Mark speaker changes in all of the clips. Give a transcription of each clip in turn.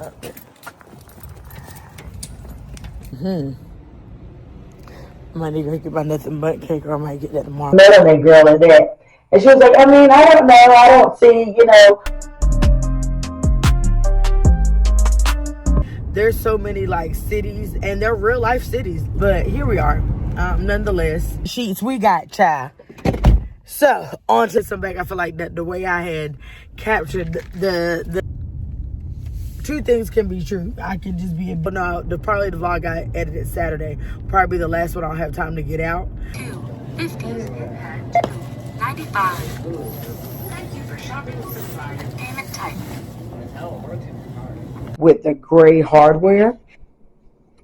Speaker 1: I might need to get my nothing but cake, or I might get that tomorrow.
Speaker 2: Melanie girl in there. And she was like, I mean, I don't know. I don't see,
Speaker 1: There's so many like cities, and they're real life cities. But here we are. Nonetheless, sheets we got, child. So on to some back. I feel like that the way I had captured the two things can be true. I can just be, but no, probably the vlog I edited Saturday probably the last one I'll have time to get out.
Speaker 3: 250 and 95. Thank you for shopping with payment type.
Speaker 2: with the gray hardware.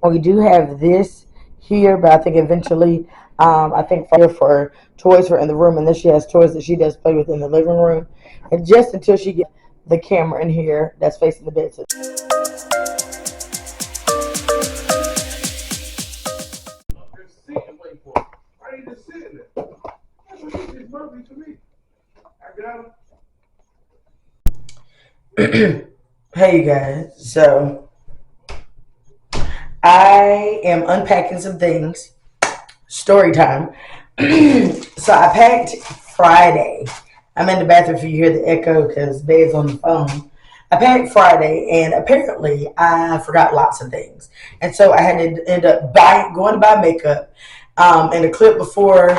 Speaker 2: We do have this here, but I think eventually, I think for toys for in the room, and then she has toys that she does play with in the living room, and just until she gets the camera in here that's facing the bed. Hey you guys, so I am unpacking some things. Story time. So I packed Friday. I'm in the bathroom if you hear the echo because Babe's on the phone. I packed Friday, and apparently I forgot lots of things. And so I had to end up going to buy makeup. In the clip before,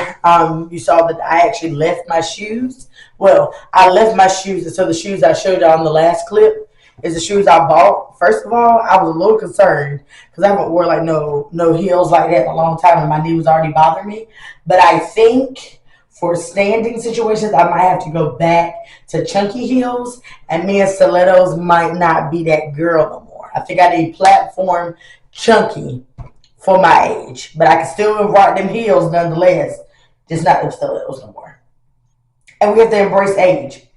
Speaker 2: you saw that I actually left my shoes. Well, I left my shoes, and so the shoes I showed you on the last clip is the shoes I bought. First of all, I was a little concerned because I haven't worn like no heels like that in a long time, and my knee was already bothering me. But I think for standing situations, I might have to go back to chunky heels, and me and stilettos might not be that girl no more. I think I need platform chunky for my age, but I can still rock them heels nonetheless, just not them stilettos no more. And we have to embrace age.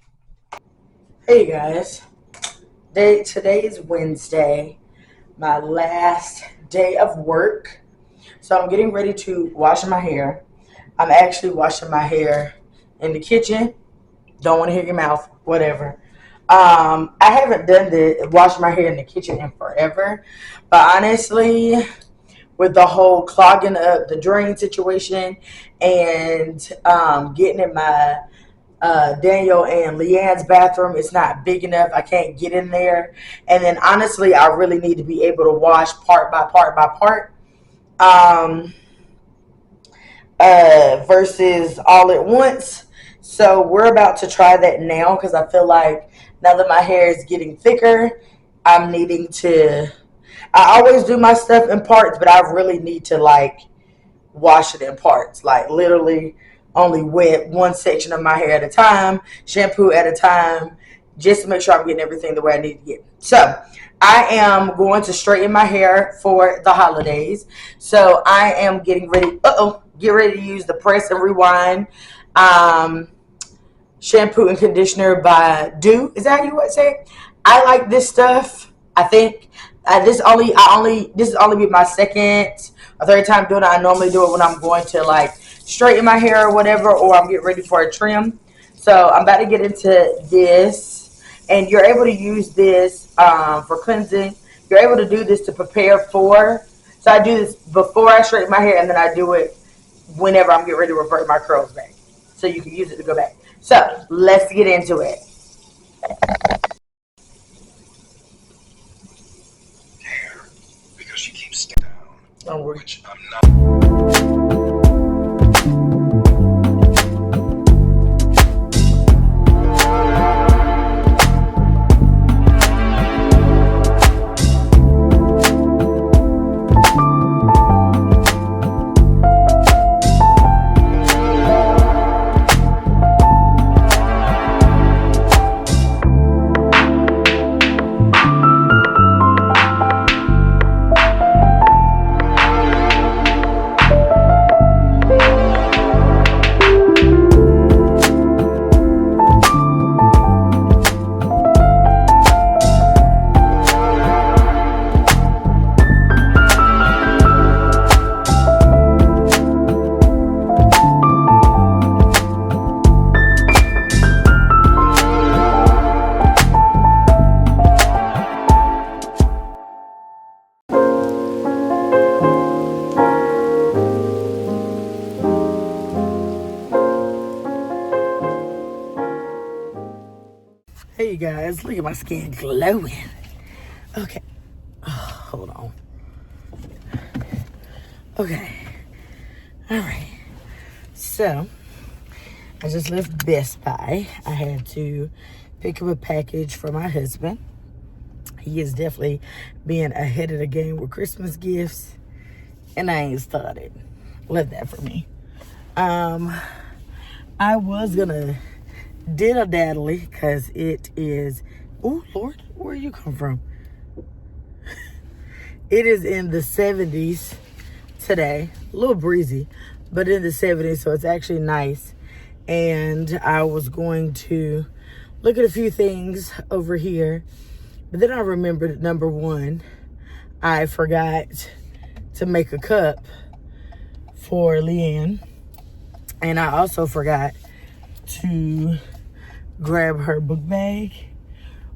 Speaker 2: Hey guys, today is Wednesday, my last day of work. So I'm getting ready to wash my hair. I'm actually washing my hair in the kitchen. Don't want to hear your mouth, whatever. I haven't done wash my hair in the kitchen in forever, but honestly, with the whole clogging up the drain situation and getting in my Daniel and Leanne's bathroom, it's not big enough. I can't get in there. And then honestly, I really need to be able to wash part by part by part versus all at once. So we're about to try that now because I feel like now that my hair is getting thicker, I'm needing to, I always do my stuff in parts, but I really need to like wash it in parts, like literally only wet one section of my hair at a time, shampoo at a time, just to make sure I'm getting everything the way I need to get. So I am going to straighten my hair for the holidays. So I am getting ready, get ready to use the Press and Rewind shampoo and conditioner by Do. Is that how you would say it? I like this stuff. I think this is only be my second or third time doing it. I normally do it when I'm going to like straighten my hair or whatever, or I'm getting ready for a trim. So I'm about to get into this, and you're able to use this for cleansing. You're able to do this to prepare for. So I do this before I straighten my hair, and then I do it whenever I'm getting ready to revert my curls back. So you can use it to go back. So let's get into it.
Speaker 4: Because she keeps down, which I'm not.
Speaker 1: guys. Look at my skin glowing. Okay. Oh, hold on. Okay. All right. So, I just left Best Buy. I had to pick up a package for my husband. He is definitely being ahead of the game with Christmas gifts. And I ain't started. Love that for me. I was gonna diddle-daddly because it is, oh Lord, where you come from? It is in the 70s today, a little breezy, but in the 70s, so it's actually nice. And I was going to look at a few things over here, but then I remembered, number one, I forgot to make a cup for Leanne, and I also forgot to grab her book bag,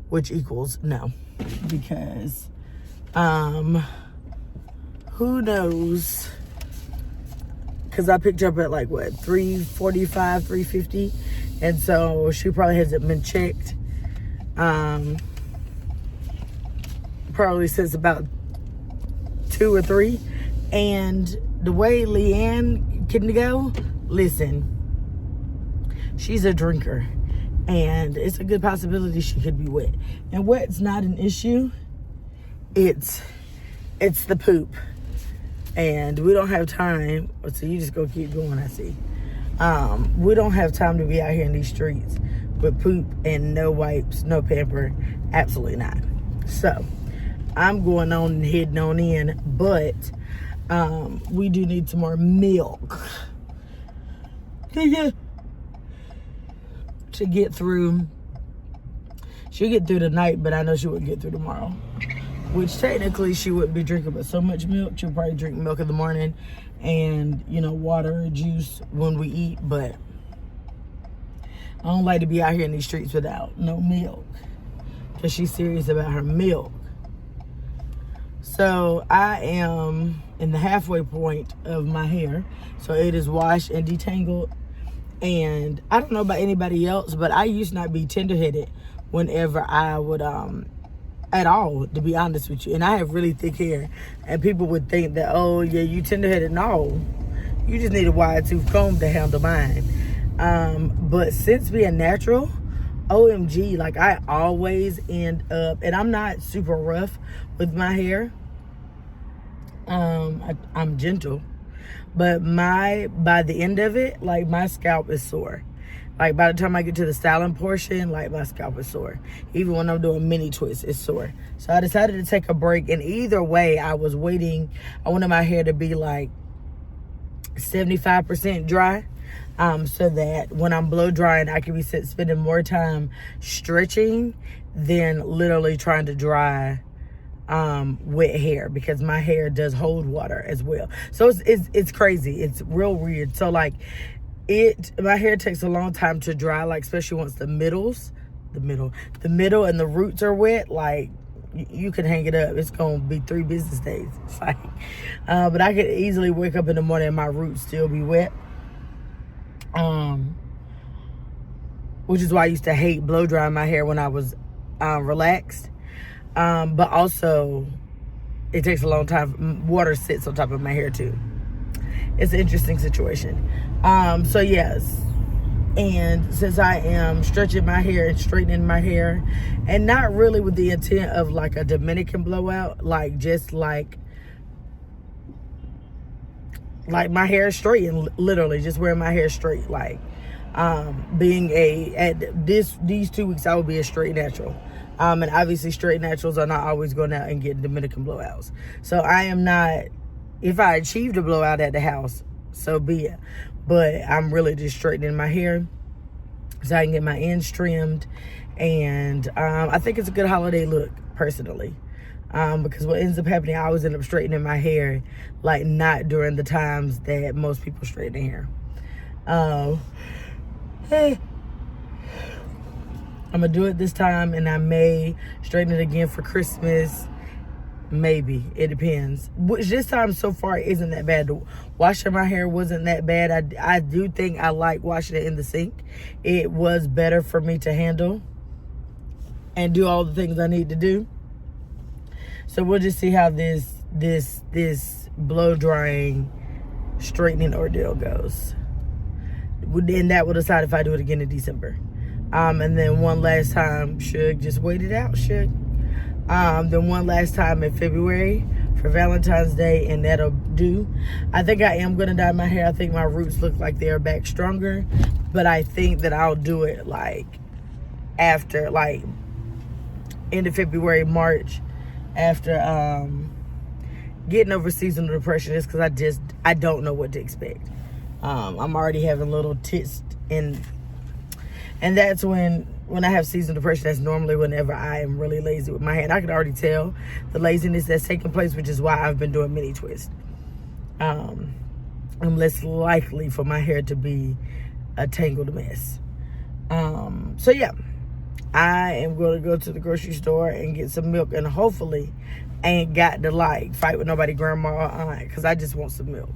Speaker 1: which equals no, because who knows, because I picked up at like what, 3:45, 3:50, and so she probably hasn't been checked probably since about 2 or 3. And the way Leanne can go, listen, she's a drinker, and it's a good possibility she could be wet. And wet's not an issue. It's the poop. And we don't have time. So you just go keep going, I see. We don't have time to be out here in these streets with poop and no wipes, no pamper. Absolutely not. So I'm going on and heading on in, but we do need some more milk to get through. She'll get through the night, but I know she wouldn't get through tomorrow, which technically she wouldn't be drinking but so much milk. She'll probably drink milk in the morning and, you know, water or juice when we eat, but I don't like to be out here in these streets without no milk, because she's serious about her milk. So I am in the halfway point of my hair. So it is washed and detangled. And I don't know about anybody else, but I used not be tender-headed whenever I would, at all, to be honest with you. And I have really thick hair. And people would think that, oh, yeah, you tender-headed. No, you just need a wide tooth comb to handle mine. But since being natural, OMG, like I always end up, and I'm not super rough with my hair. I'm gentle, but by the end of it, like my scalp is sore. Like by the time I get to the styling portion, like my scalp is sore. Even when I'm doing mini twists, it's sore. So I decided to take a break, and either way, I wanted my hair to be like 75% dry. So that when I'm blow drying, I can be spending more time stretching than literally trying to dry wet hair, because my hair does hold water as well. So it's crazy. It's real weird. So like my hair takes a long time to dry, like especially once the middle and the roots are wet. Like you can hang it up. It's gonna be 3 business days. It's like, but I could easily wake up in the morning and my roots still be wet. Which is why I used to hate blow drying my hair when I was relaxed. But also, it takes a long time. Water sits on top of my hair too. It's an interesting situation. So yes, and since I am stretching my hair and straightening my hair, and not really with the intent of like a Dominican blowout, like just like my hair is straight, and literally just wearing my hair straight, like these 2 weeks I will be a straight natural. And obviously straight naturals are not always going out and getting Dominican blowouts. So I am not, if I achieved a blowout at the house, so be it. But I'm really just straightening my hair so I can get my ends trimmed. And I think it's a good holiday look, personally. Because what ends up happening, I always end up straightening my hair, like not during the times that most people straighten their hair. I'm gonna do it this time, and I may straighten it again for Christmas. Maybe, it depends. Which this time so far isn't that bad. Washing my hair wasn't that bad. I do think I like washing it in the sink. It was better for me to handle. and do all the things I need to do. So we'll just see how this blow drying straightening ordeal goes. Then that will decide if I do it again in December. And then one last time, just wait it out, then one last time in February for Valentine's Day, and that'll do. I think I am gonna dye my hair. I think my roots look like they're back stronger, but I think that I'll do it like after, like end of February, March, after getting over seasonal depression, just because I don't know what to expect. I'm already having little tits, and that's when I have seasonal depression. That's normally whenever I am really lazy with my hair. And I can already tell the laziness that's taking place, which is why I've been doing mini twists. I'm less likely for my hair to be a tangled mess. So yeah, I am going to go to the grocery store and get some milk, and hopefully I ain't got to like fight with nobody, grandma or aunt, because I just want some milk.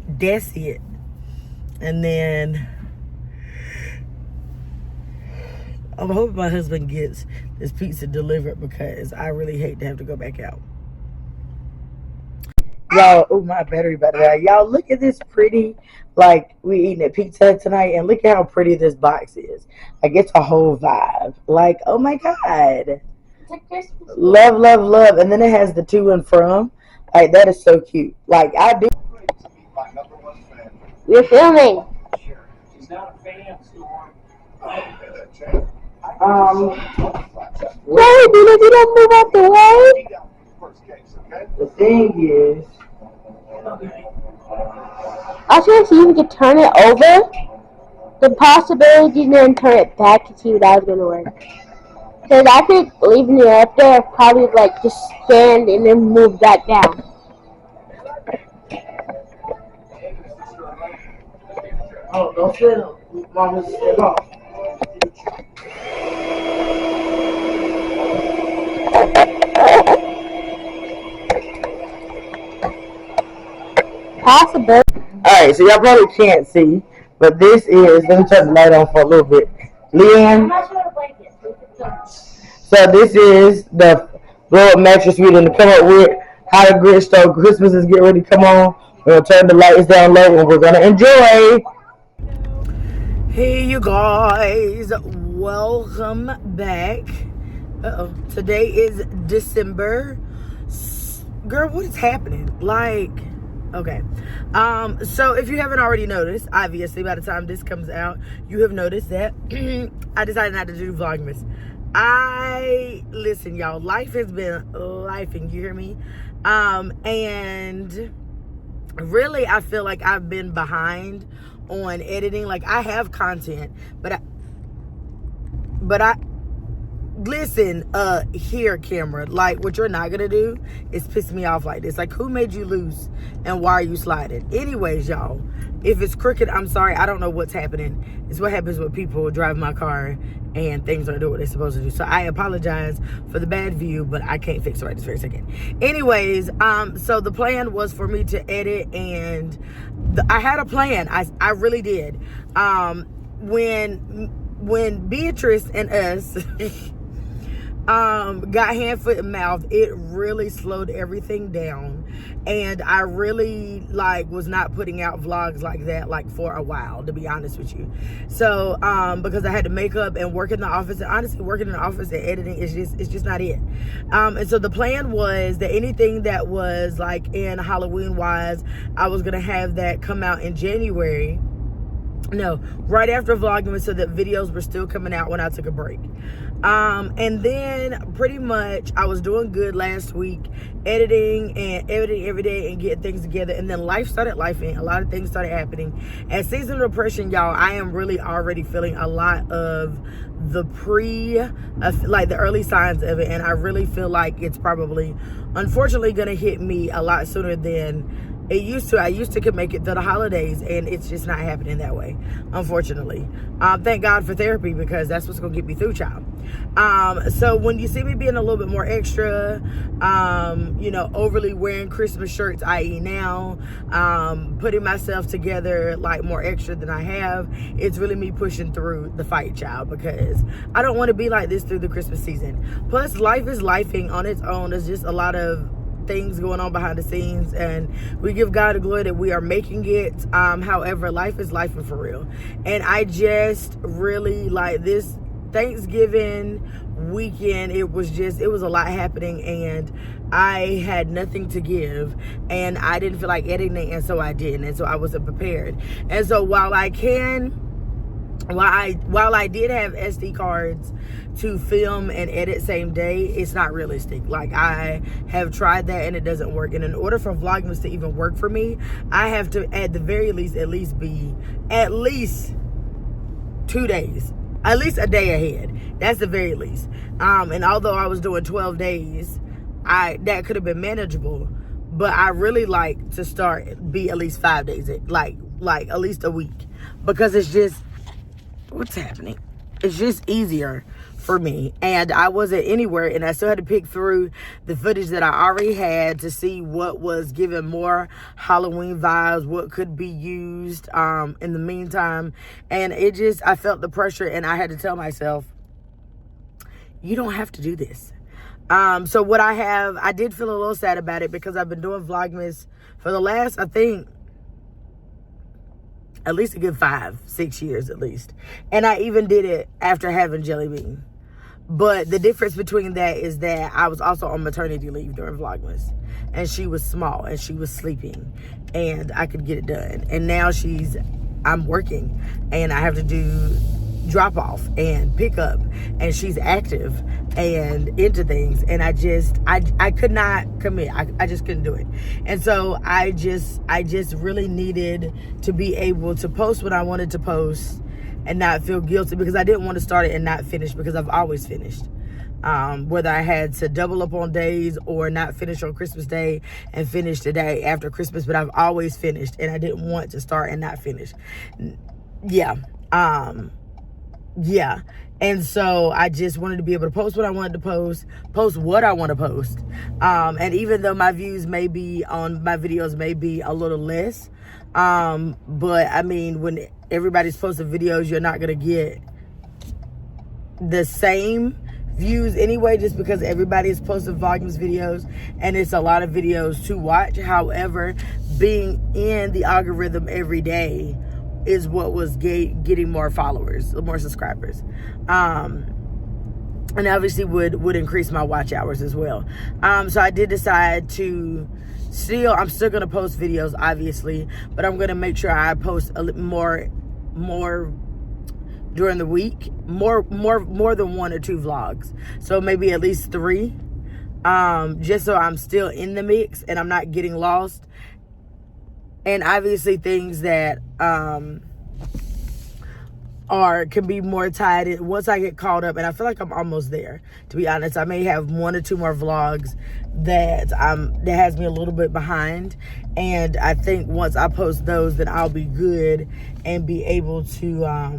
Speaker 1: That's it. And then I'm hoping my husband gets this pizza delivered, because I really hate to have to go back out. Y'all, oh, my battery about to die. Y'all, look at this pretty, like, we eating at Pizza Hut tonight, and look at how pretty this box is. Like, it's a whole vibe. Like, oh my God. Love, love, love. And then it has the to and from. Like, that is so cute. Like, I do.
Speaker 5: We're filming. Wait, Dina, you don't move out the way.
Speaker 2: The thing is,
Speaker 5: I was trying to see if we could turn it over. The possibility and then turn it back to see if that was going to work. Because I think leaving it up there probably like just stand and then move that down.
Speaker 2: oh, don't sit. Mama's step off.
Speaker 5: Possible.
Speaker 2: Alright, so y'all probably can't see, but this is, let me turn the light on for a little bit. Leanne, so this is the blow-up mattress we're going to come up with. How the Grinch stole Christmas is getting ready to come on. We're going to turn the lights down low, and we're going to enjoy.
Speaker 1: Hey, you guys, welcome back. Today is December. Girl, what is happening? Like, okay. So if you haven't already noticed, obviously by the time this comes out, you have noticed that I decided not to do vlogmas. Listen, y'all, life has been lifing, you hear me? And really, I feel like I've been behind on editing. Like, I have content, but I listen, here, camera, like, what you're not gonna do is piss me off like this. Like, who made you loose and why are you sliding? Anyways, y'all, if it's crooked, I'm sorry. I don't know what's happening. It's what happens when people drive my car and things don't do what they're supposed to do. So I apologize for the bad view, but I can't fix it right this very second. Anyways, so the plan was for me to edit, and I had a plan. I really did. When Beatrice and us got hand, foot, and mouth, it really slowed everything down, and I really was not putting out vlogs like that for a while, to be honest with you. So because I had to make up and work in the office, and honestly working in the office and editing is just not it. And so the plan was that anything that was in Halloween wise, I was gonna have that come out in January. No, right after Vlogmas, so that videos were still coming out when I took a break. And then pretty much I was doing good last week, editing every day and getting things together. And then life started lifing. A lot of things started happening. And seasonal depression, y'all, I am really already feeling a lot of the the early signs of it. And I really feel like it's probably, unfortunately, going to hit me a lot sooner than I used to could make it through the holidays, and it's just not happening that way, unfortunately. Thank God for therapy, because that's what's gonna get me through, child. So when you see me being a little bit more extra, you know, overly wearing Christmas shirts, i.e. now, putting myself together like more extra than I have, it's really me pushing through the fight, child, because I don't want to be like this through the Christmas season. Plus, life is lifing on its own. There's just a lot of things going on behind the scenes, and we give God the glory that we are making it. However, life is life for real, and I just really like this Thanksgiving weekend. It was a lot happening, and I had nothing to give, and I didn't feel like editing, and so I didn't, and so I wasn't prepared. And so while I did have SD cards to film and edit same day, it's not realistic. Like, I have tried that and it doesn't work. And in order for vlogmas to even work for me, I have to at the very least be at least 2 days, at least a day ahead. That's the very least. And although I was doing 12 days, that could have been manageable, but I really like to be at least 5 days, like at least a week, because it's just, what's happening? It's just easier for me, and I wasn't anywhere, and I still had to pick through the footage that I already had to see what was giving more Halloween vibes, what could be used in the meantime. And I felt the pressure, and I had to tell myself, you don't have to do this. So what I did feel a little sad about it, because I've been doing vlogmas for the last, I think, at least a good 5-6 years at least. And I even did it after having Jelly Bean. But the difference between that is that I was also on maternity leave during vlogmas, and she was small and she was sleeping, and I could get it done. And now I'm working, and I have to do drop off and pick up, and she's active and into things, and I could not commit. I just couldn't do it. And so I just really needed to be able to post what I wanted to post and not feel guilty, because I didn't want to start it and not finish, because I've always finished. Whether I had to double up on days or not finish on Christmas Day and finish the day after Christmas, but I've always finished, and I didn't want to start and not finish. Yeah. And so I just wanted to be able to post what I wanted to post what I want to post. And even though my views on my videos may be a little less, but I mean, when everybody's posting videos, you're not going to get the same views anyway, just because everybody is posting vlogmas videos, and it's a lot of videos to watch. However, being in the algorithm every day is what was getting more followers, more subscribers, and obviously would increase my watch hours as well. So I did decide to I'm still gonna post videos, obviously, but I'm gonna make sure I post a little more during the week, more than 1 or 2 vlogs. So maybe at least 3, just so I'm still in the mix and I'm not getting lost. And obviously things that can be more tied in once I get caught up, and I feel like I'm almost there, to be honest. I may have 1 or 2 more vlogs that has me a little bit behind, and I think once I post those, then I'll be good and be able to I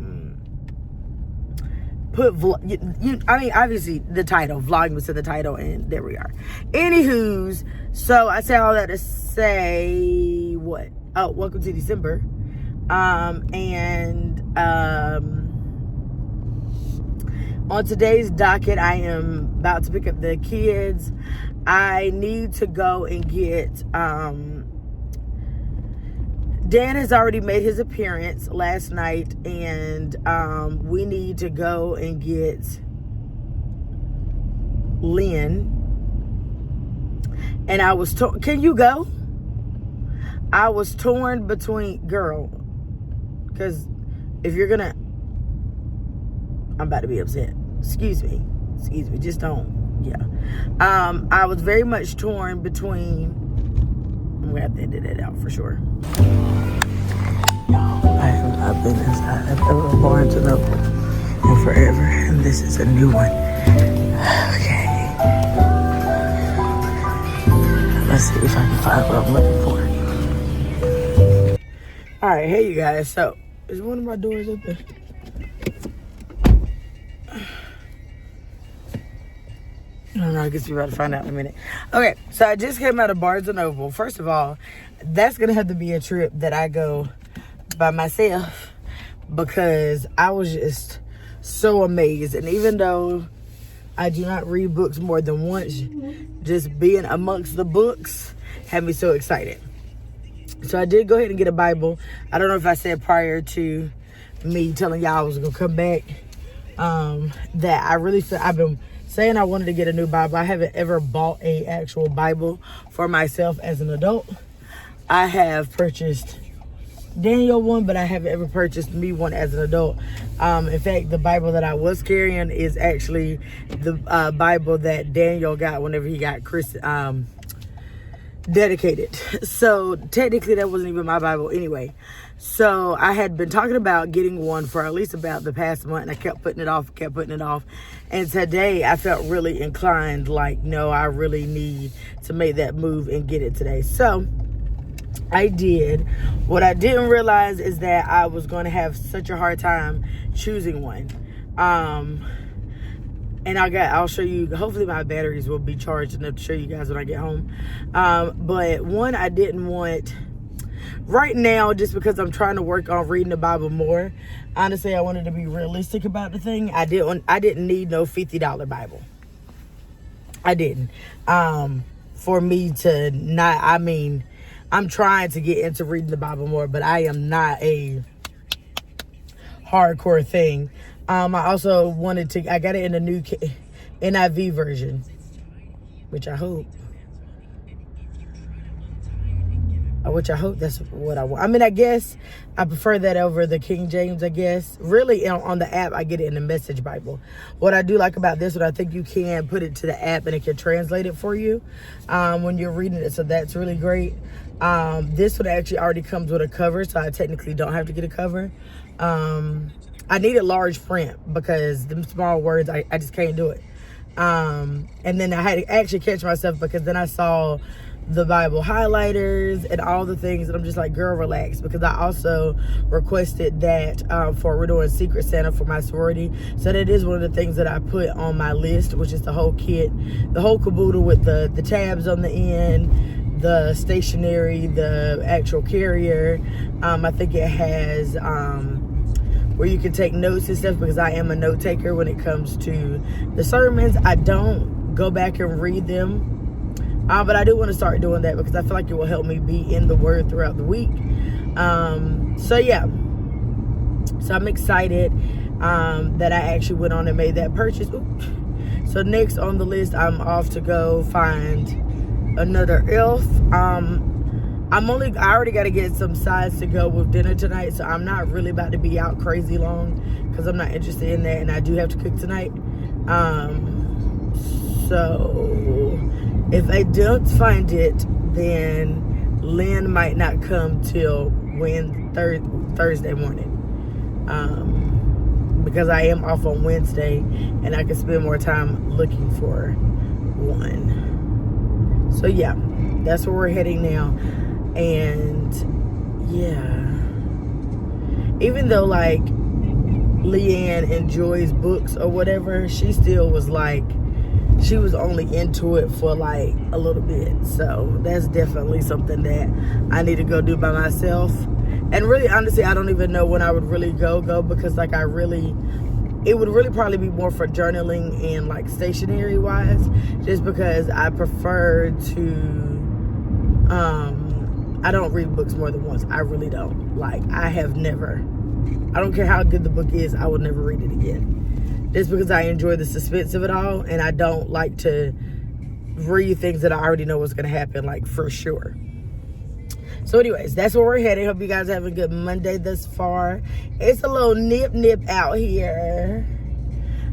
Speaker 1: mean, obviously the title, vlogmas in the title, and there we are. Anywho's, so I say all that to say what? Oh, welcome to December. On today's docket, I am about to pick up the kids. I need to go and get, Dan has already made his appearance last night, and we need to go and get Lynn. And I was can you go? I was torn between, girl, because if you're gonna, I'm about to be upset. Excuse me, just don't, yeah. I was very much torn between, I'm gonna have to edit it out for sure. I have not been inside of a Barnes & Noble in forever, and this is a new one. Okay. Let's see if I can find what I'm looking for. All right, hey you guys. So, is one of my doors open? I don't know, I guess we're about to find out in a minute. Okay, so I just came out of Barnes & Noble. First of all, that's going to have to be a trip that I go by myself because I was just so amazed. And even though I do not read books more than once, just being amongst the books had me so excited. So I did go ahead and get a Bible. I don't know if I said prior to me telling y'all I was going to come back that I really feel I've been saying I wanted to get a new Bible. I haven't ever bought a actual Bible for myself as an adult. I have purchased Daniel one, but I haven't ever purchased me one as an adult. In fact, the Bible that I was carrying is actually the Bible that Daniel got whenever he got dedicated. So technically that wasn't even my Bible anyway. So I had been talking about getting one for at least about the past month, and I kept putting it off. And today I felt really inclined, like, no, I really need to make that move and get it today. So I did. What I didn't realize is that I was going to have such a hard time choosing one. And I'll show you, hopefully my batteries will be charged enough to show you guys when I get home. But one I didn't want right now, just because I'm trying to work on reading the Bible more. Honestly, I wanted to be realistic about the thing. I didn't need no $50 Bible. I didn't. For me to not, I mean, I'm trying to get into reading the Bible more, but I am not a hardcore thing. I also I got it in the new NIV version, which I hope that's what I want. I mean, I guess I prefer that over the King James, I guess. Really, on the app, I get it in the Message Bible. What I do like about this one, I think you can put it to the app and it can translate it for you when you're reading it. So that's really great. This one actually already comes with a cover, so I technically don't have to get a cover. I needed large print because the small words, I just can't do it. And then I had to actually catch myself because then I saw the Bible highlighters and all the things, and I'm just like, girl, relax, because I also requested that we're doing Secret Santa for my sorority. So that is one of the things that I put on my list, which is the whole kit, the whole caboodle with the tabs on the end, the stationery, the actual carrier. I think it has where you can take notes and stuff, because I am a note taker when it comes to the sermons. I don't go back and read them, but I do want to start doing that because I feel like it will help me be in the Word throughout the week. So yeah, so I'm excited that I actually went on and made that purchase. Oops. So next on the list, I'm off to go find another elf. I already got to get some sides to go with dinner tonight, so I'm not really about to be out crazy long because I'm not interested in that, and I do have to cook tonight. So if I don't find it, then Lynn might not come till Thursday morning, because I am off on Wednesday and I can spend more time looking for one. So yeah, that's where we're heading now. And yeah, even though like Leanne enjoys books or whatever, she still was like, she was only into it for like a little bit. So that's definitely something that I need to go do by myself. And really, honestly, I don't even know when I would really go because like it would really probably be more for journaling and like stationery wise, just because I prefer to I don't read books more than once. I really don't. Like, I don't care how good the book is, I will never read it again. Just because I enjoy the suspense of it all, and I don't like to read things that I already know what's going to happen, like, for sure. So anyways, that's where we're headed. Hope you guys are having a good Monday thus far. It's a little nip out here.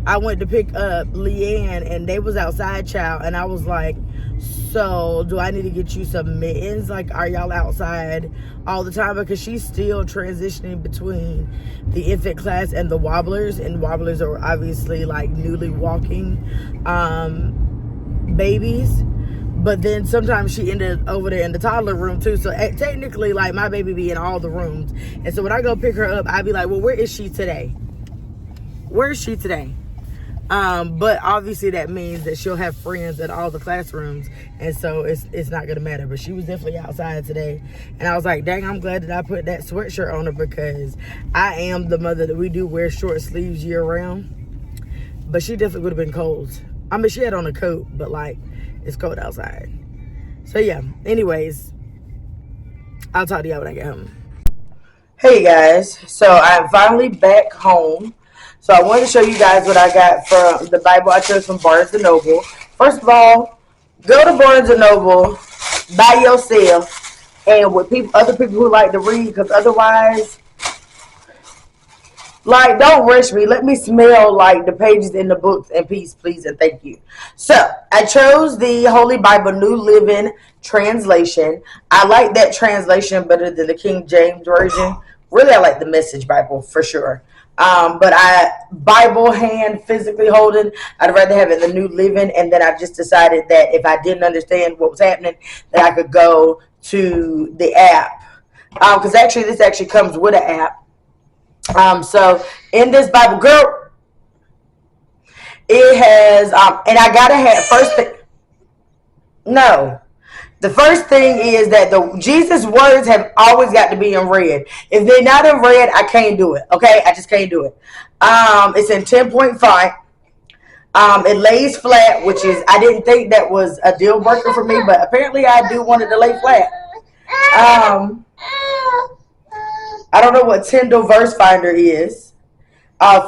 Speaker 1: I went to pick up Leanne, and they was outside, child, and I was like, so do I need to get you some mittens? Like, are y'all outside all the time? Because she's still transitioning between the infant class and the wobblers, and wobblers are obviously like newly walking babies. But then sometimes she ended over there in the toddler room too. So technically, like, my baby be in all the rooms. And so when I go pick her up, I be like, well, where is she today? Where is she today? But obviously that means that she'll have friends in all the classrooms, and so it's not gonna matter. But she was definitely outside today, and I was like, dang, I'm glad that I put that sweatshirt on her, because I am the mother that we do wear short sleeves year round. But she definitely would have been cold. I mean, she had on a coat, but like, it's cold outside. So yeah, anyways, I'll talk to y'all when I get home.
Speaker 2: Hey guys, so I'm finally back home. So I wanted to show you guys what I got from the Bible I chose from Barnes & Noble. First of all, go to Barnes & Noble by yourself and with other people who like to read, because otherwise, like, don't rush me. Let me smell, like, the pages in the books in peace, please, and thank you. So I chose the Holy Bible New Living Translation. I like that translation better than the King James Version. Really, I like the Message Bible for sure. But Bible hand physically holding, I'd rather have it in the New Living. And then I just decided that if I didn't understand what was happening, that I could go to the app. Because actually, this actually comes with an app. So in this Bible, girl, it has, and I gotta have first thing. No. The first thing is that the Jesus words have always got to be in red. If they're not in red, I can't do it. Okay, I just can't do it. It's in 10-point font. It lays flat, which is, I didn't think that was a deal breaker for me, but apparently I do want it to lay flat. I don't know what Tyndall Verse Finder is.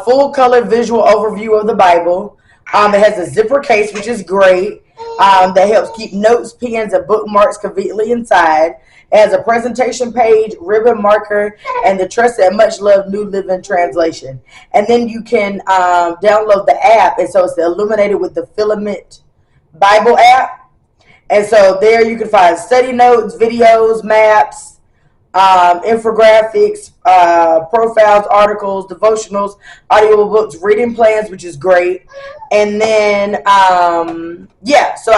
Speaker 2: Full color visual overview of the Bible. It has a zipper case, which is great. That helps keep notes, pens, and bookmarks conveniently inside. It has a presentation page, ribbon marker, and the trusted and much loved New Living Translation. And then you can download the app, and so it's illuminated with the Filament Bible app. And so there you can find study notes, videos, maps, infographics, profiles, articles, devotionals, audio books, reading plans, which is great. And then, yeah, so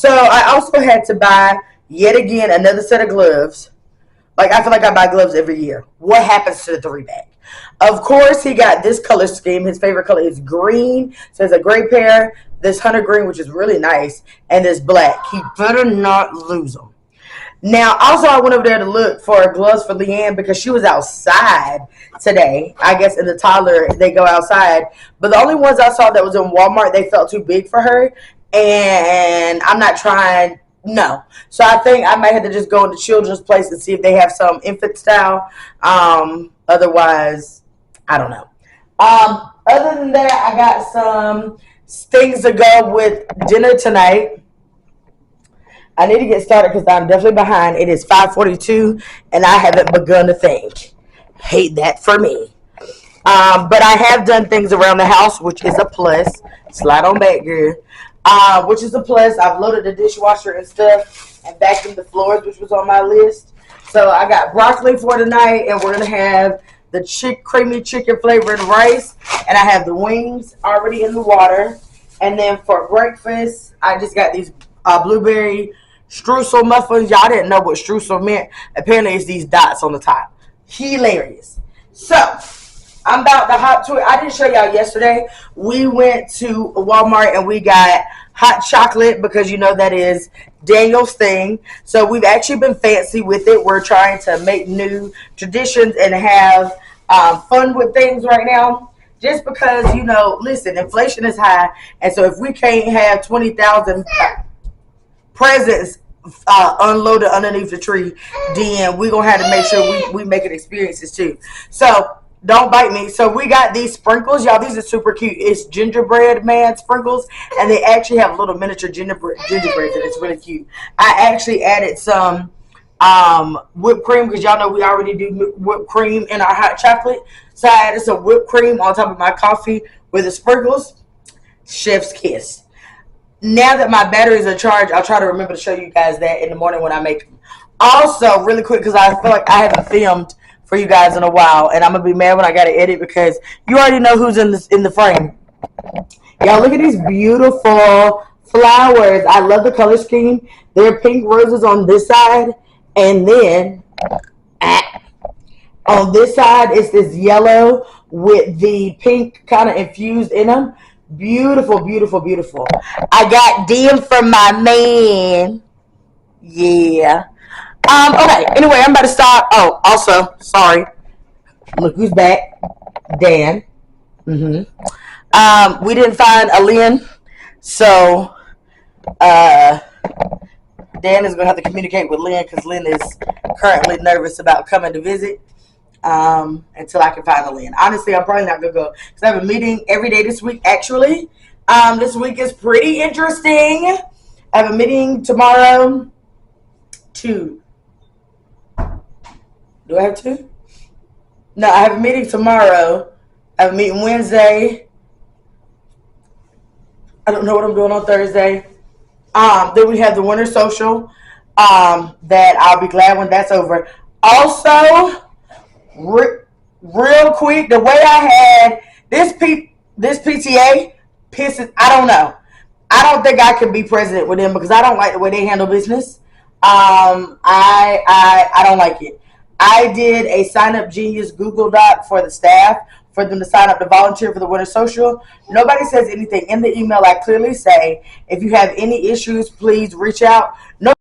Speaker 2: I also had to buy, yet again, another set of gloves. Like, I feel like I buy gloves every year. What happens to the 3-pack? Of course, he got this color scheme. His favorite color is green. So it's a gray pair, this hunter green, which is really nice, and this black. He better not lose them. Now, also, I went over there to look for gloves for Leanne because she was outside today. I guess in the toddler, they go outside. But the only ones I saw that was in Walmart, they felt too big for her. And I'm not trying, no. So I think I might have to just go into Children's Place and see if they have some infant style. Otherwise, I don't know. Other than that, I got some things to go with dinner tonight. I need to get started because I'm definitely behind. It is 5:42 and I haven't begun to think. Hate that for me. But I have done things around the house, which is a plus. Slide on back, girl. Which is a plus. I've loaded the dishwasher and stuff and vacuumed the floors, which was on my list. So I got broccoli for tonight, and we're going to have the creamy chicken flavored rice, and I have the wings already in the water. And then for breakfast, I just got these blueberry streusel muffins. Y'all didn't know what streusel meant. Apparently, it's these dots on the top. Hilarious. So, I'm about to hop to it. I didn't show y'all yesterday. We went to Walmart and we got hot chocolate because you know that is Daniel's thing. So, we've actually been fancy with it. We're trying to make new traditions and have fun with things right now. Just because, you know, listen, inflation is high. And so, if we can't have 20,000 presents unloaded underneath the tree, then we're gonna have to make sure we make it experiences too. So don't bite me. So we got these sprinkles, y'all. These are super cute. It's gingerbread man sprinkles, and they actually have little miniature gingerbreads, and it's really cute. I actually added some whipped cream because y'all know we already do whipped cream in our hot chocolate. So I added some whipped cream on top of my coffee with the sprinkles. Chef's kiss. Now that my batteries are charged, I'll try to remember to show you guys that in the morning when I make them. Also, really quick, because I feel like I haven't filmed for you guys in a while, and I'm going to be mad when I got to edit because you already know who's in the frame. Y'all, look at these beautiful flowers. I love the color scheme. There are pink roses on this side, and then on this side it's this yellow with the pink kind of infused in them. Beautiful, beautiful, beautiful. I got DM from my man. Yeah. Okay. Anyway, I'm about to stop. Oh, also, sorry. Look who's back. Dan. We didn't find a Lynn, so Dan is gonna have to communicate with Lynn because Lynn is currently nervous about coming to visit. Until I can find a Lynn. Honestly, I'm probably not gonna go because I have a meeting every day this week. Actually, this week is pretty interesting. I have a meeting tomorrow. 2. Do I have 2? No, I have a meeting tomorrow. I have a meeting Wednesday. I don't know what I'm doing on Thursday. Then we have the winter social. That I'll be glad when that's over. Also, real quick, the way I had this PTA pisses. I don't know. I don't think I can be president with them because I don't like the way they handle business. I don't like it. I did a Sign Up Genius Google Doc for the staff for them to sign up to volunteer for the winter social. Nobody says anything in the email. I clearly say, if you have any issues, please reach out. No